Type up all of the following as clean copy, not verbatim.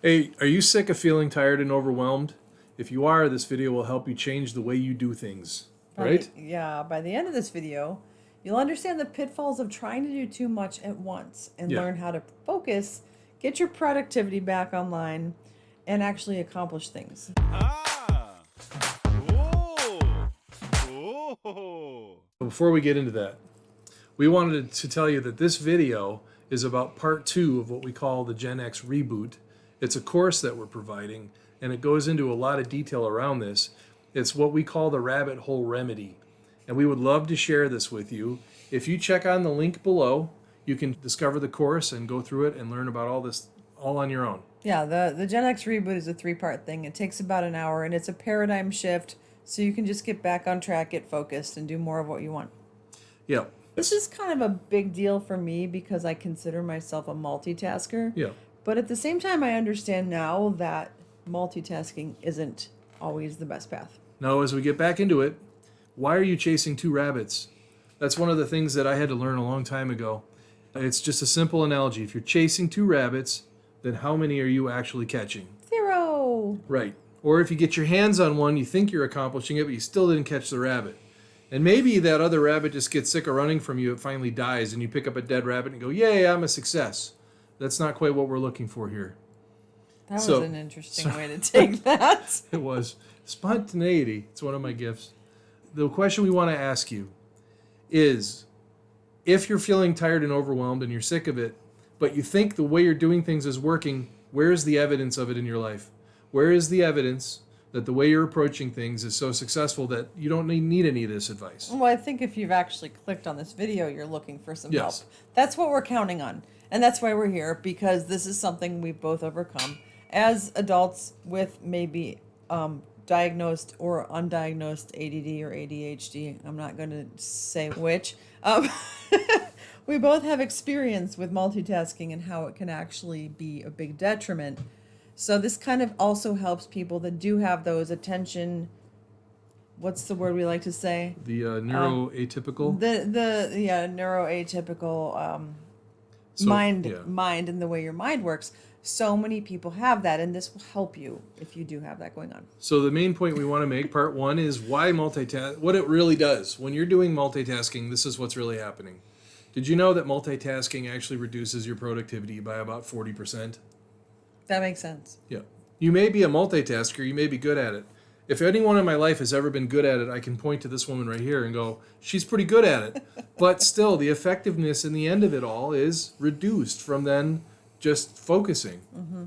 Hey, are you sick of feeling tired and overwhelmed? If you are, this video will help you change the way you do things, right? By the end of this video, you'll understand the pitfalls of trying to do too much at once and Yeah. learn how to focus, get your productivity back online, and actually accomplish things. Ah! Oh! Before we get into that, we wanted to tell you that this video is about part 2 of what we call the Gen X Reboot. It's a course that we're providing, and it goes into a lot of detail around this. It's what we call the rabbit hole remedy, and we would love to share this with you. If you check on the link below, you can discover the course and go through it and learn about all this all on your own. Yeah, the Gen X Reboot is a 3-part thing. It takes about an hour, and it's a paradigm shift, so you can just get back on track, get focused, and do more of what you want. Yeah. This is kind of a big deal for me because I consider myself a multitasker. Yeah. But at the same time, I understand now that multitasking isn't always the best path. Now, as we get back into it, why are you chasing two rabbits? That's one of the things that I had to learn a long time ago. It's just a simple analogy. If you're chasing two rabbits, then how many are you actually catching? 0. Right. Or if you get your hands on one, you think you're accomplishing it, but you still didn't catch the rabbit. And maybe that other rabbit just gets sick of running from you, it finally dies, and you pick up a dead rabbit and go, yay, I'm a success. That's not quite what we're looking for here. That was an interesting way to take that. It was. Spontaneity. It's one of my gifts. The question we want to ask you is, if you're feeling tired and overwhelmed and you're sick of it, but you think the way you're doing things is working, where is the evidence of it in your life? Where is the evidence that the way you're approaching things is so successful that you don't need any of this advice? Well, I think if you've actually clicked on this video, you're looking for some Yes. help. That's what we're counting on. And that's why we're here, because this is something we've both overcome as adults with maybe diagnosed or undiagnosed ADD or ADHD. I'm not going to say which. We both have experience with multitasking and how it can actually be a big detriment. So this kind of also helps people that do have those attention, what's the word we like to say? The neuroatypical? Neuroatypical mind and the way your mind works. So many people have that, and this will help you if you do have that going on. So the main point we want to make, part 1, is why multitask, what it really does. When you're doing multitasking, this is what's really happening. Did you know that multitasking actually reduces your productivity by about 40%? That makes sense. Yeah. You may be a multitasker, you may be good at it. If anyone in my life has ever been good at it, I can point to this woman right here and go, she's pretty good at it. But still, the effectiveness in the end of it all is reduced from then just focusing. Mm-hmm.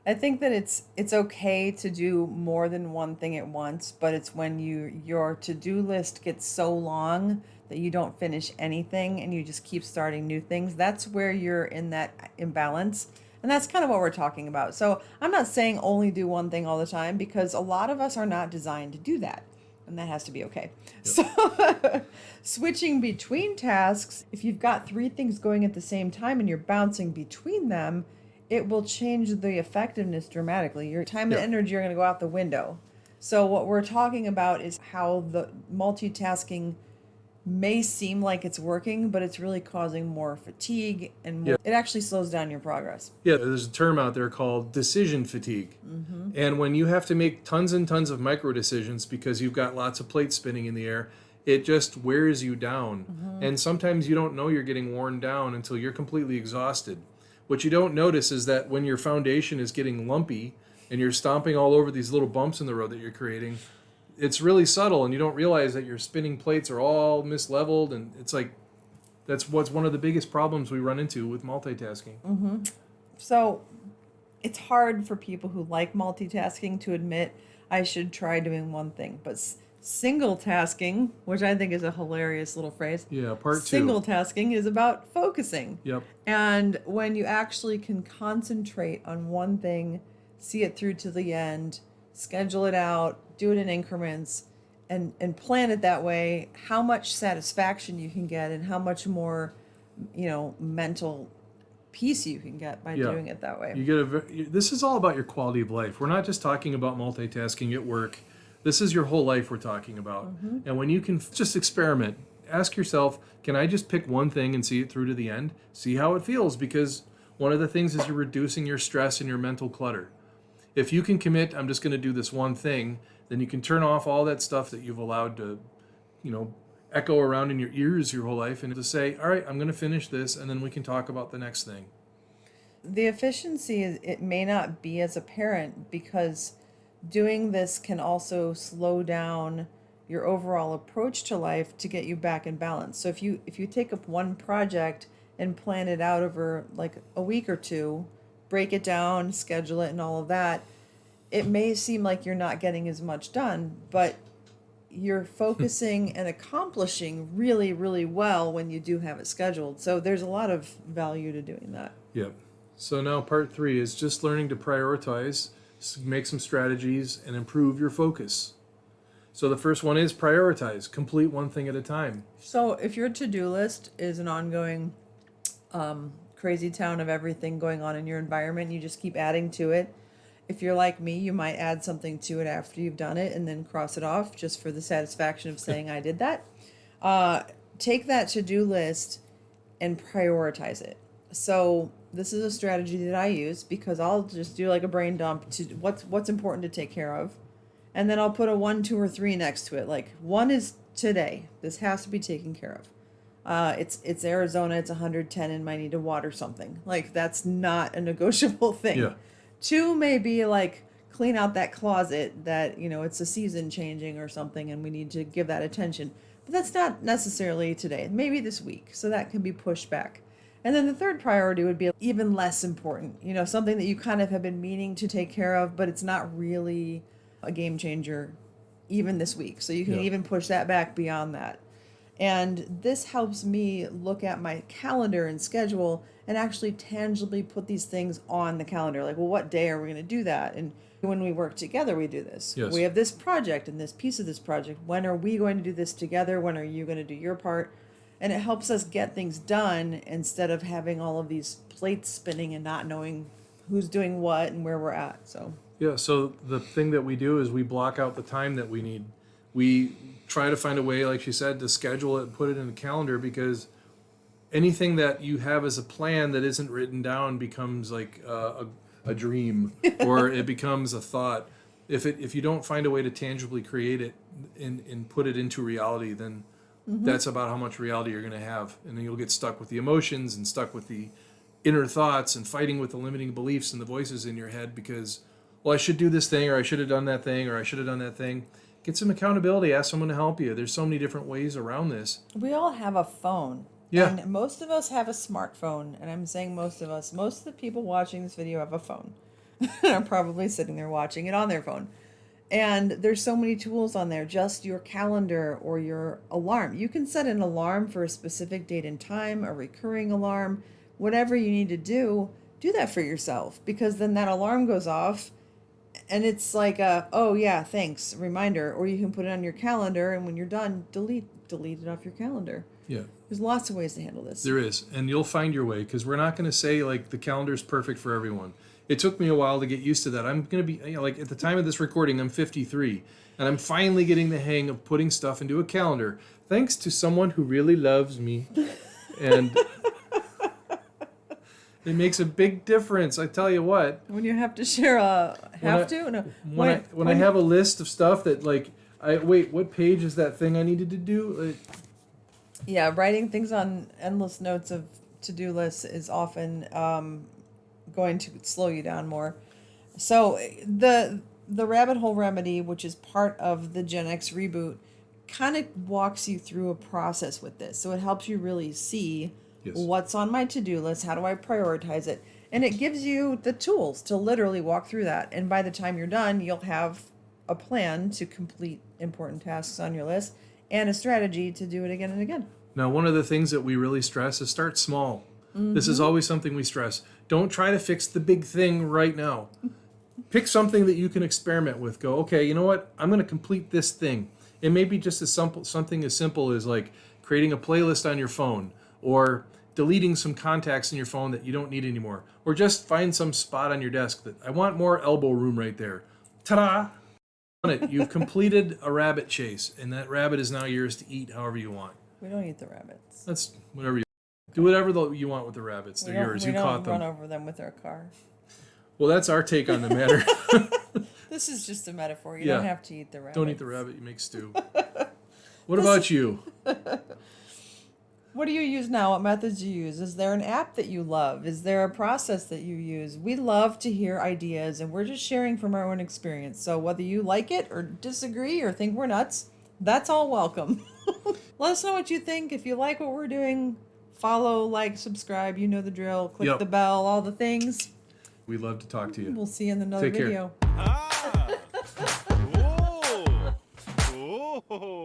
I think that it's okay to do more than one thing at once, but it's when your to-do list gets so long that you don't finish anything and you just keep starting new things. That's where you're in that imbalance. And that's kind of what we're talking about. So I'm not saying only do one thing all the time, because a lot of us are not designed to do that. And that has to be okay. Yep. So switching between tasks, if you've got 3 things going at the same time and you're bouncing between them, it will change the effectiveness dramatically. Your time and energy are going to go out the window. So what we're talking about is how the multitasking may seem like it's working, but it's really causing more fatigue and more, it actually slows down your progress. Yeah, there's a term out there called decision fatigue. Mm-hmm. And when you have to make tons and tons of micro decisions because you've got lots of plates spinning in the air, it just wears you down. Mm-hmm. And sometimes you don't know you're getting worn down until you're completely exhausted. What you don't notice is that when your foundation is getting lumpy and you're stomping all over these little bumps in the road that you're creating, it's really subtle, and you don't realize that your spinning plates are all misleveled, and it's like that's what's one of the biggest problems we run into with multitasking. Mm-hmm. So it's hard for people who like multitasking to admit, I should try doing one thing. But single tasking, which I think is a hilarious little phrase. Yeah, part 2. Single tasking is about focusing. Yep. And when you actually can concentrate on one thing, see it through to the end, schedule it out, do it in increments, and plan it that way, how much satisfaction you can get and how much more, mental peace you can get by doing it that way. This is all about your quality of life. We're not just talking about multitasking at work. This is your whole life we're talking about. Mm-hmm. And when you can just experiment, ask yourself, can I just pick one thing and see it through to the end? See how it feels, because One of the things is you're reducing your stress and your mental clutter. If you can commit, I'm just going to do this one thing, then you can turn off all that stuff that you've allowed to, echo around in your ears your whole life, and to say, all right, I'm going to finish this, and then we can talk about the next thing. The efficiency, it may not be as apparent because doing this can also slow down your overall approach to life to get you back in balance. So if you take up one project and plan it out over like a week or two, break it down, schedule it and all of that, it may seem like you're not getting as much done, but you're focusing and accomplishing really, really well when you do have it scheduled. So there's a lot of value to doing that. Yep. So now part 3 is just learning to prioritize, make some strategies, and improve your focus. So the first one is prioritize. Complete one thing at a time. So if your to-do list is an ongoing crazy town of everything going on in your environment, you just keep adding to it. If you're like me, you might add something to it after you've done it and then cross it off just for the satisfaction of saying I did that. Take that to-do list and prioritize it. So this is a strategy that I use because I'll just do like a brain dump to what's important to take care of. And then I'll put a 1, 2, or 3 next to it. Like 1 is today. This has to be taken care of. It's Arizona. It's 110 and I need to water something. Like that's not a negotiable thing. Yeah. 2 may be like clean out that closet that, it's a season changing or something and we need to give that attention. But that's not necessarily today. Maybe this week. So that can be pushed back. And then the third priority would be even less important. Something that you kind of have been meaning to take care of, but it's not really a game changer even this week. So you can even push that back beyond that. And this helps me look at my calendar and schedule and actually tangibly put these things on the calendar. Like, well, what day are we going to do that? And when we work together, we do this. Yes. We have this project and this piece of this project. When are we going to do this together? When are you going to do your part? And it helps us get things done instead of having all of these plates spinning and not knowing who's doing what and where we're at. So the thing that we do is we block out the time that we need. We try to find a way, like she said, to schedule it and put it in the calendar, because anything that you have as a plan that isn't written down becomes like a dream or it becomes a thought. If you don't find a way to tangibly create it and put it into reality, then that's about how much reality you're going to have. And then you'll get stuck with the emotions and stuck with the inner thoughts and fighting with the limiting beliefs and the voices in your head because, well, I should do this thing, or I should have done that thing, or I should have done that thing. Get some accountability. Ask someone to help you. There's so many different ways around this. we all have a phone. Yeah. And most of us have a smartphone. And I'm saying most of us. Most of the people watching this video have a phone. Are probably sitting there watching it on their phone. And there's so many tools on there, just your calendar or your alarm. You can set an alarm for a specific date and time, a recurring alarm, whatever you need to do that for yourself, because then that alarm goes off and it's like oh yeah, thanks, reminder, or you can put it on your calendar and when you're done, delete it off your calendar. Yeah. There's lots of ways to handle this. There is. And you'll find your way, because we're not going to say like the calendar's perfect for everyone. It took me a while to get used to that. I'm going to be, like at the time of this recording, I'm 53, and I'm finally getting the hang of putting stuff into a calendar, thanks to someone who really loves me. And it makes a big difference, I tell you what. When you have to share When I have a list of stuff that like, what page is that thing I needed to do? Yeah, writing things on endless notes of to-do lists is often going to slow you down more. So the rabbit hole remedy, which is part of the Gen X Reboot, kind of walks you through a process with this. So it helps you really see what's on my to-do list, how do I prioritize it, and it gives you the tools to literally walk through that. And by the time you're done, you'll have a plan to complete important tasks on your list and a strategy to do it again and again. Now, one of the things that we really stress is start small. This is always something we stress. Don't try to fix the big thing right now. Pick something that you can experiment with. Go, okay, you know what? I'm going to complete this thing. It may be just something as simple as like creating a playlist on your phone, or deleting some contacts in your phone that you don't need anymore, or just find some spot on your desk that I want more elbow room right there. Ta-da! On it, you've completed a rabbit chase, and that rabbit is now yours to eat however you want. We don't eat the rabbits. That's whatever you. Do whatever you want with the rabbits. They're yours. You caught run them. over them with our car. Well, that's our take on the matter. This is just a metaphor. You Yeah. don't have to eat the rabbit. Don't eat the rabbit. You make stew. What about you? What do you use now? What methods do you use? Is there an app that you love? Is there a process that you use? We love to hear ideas, and we're just sharing from our own experience. So whether you like it or disagree or think we're nuts, that's all welcome. Let us know what you think. If you like what we're doing, follow, like, subscribe. You know the drill. Click Yep. the bell, all the things. We'd love to talk to you. We'll see you in another Take care. video. Ah! Oh! Oh!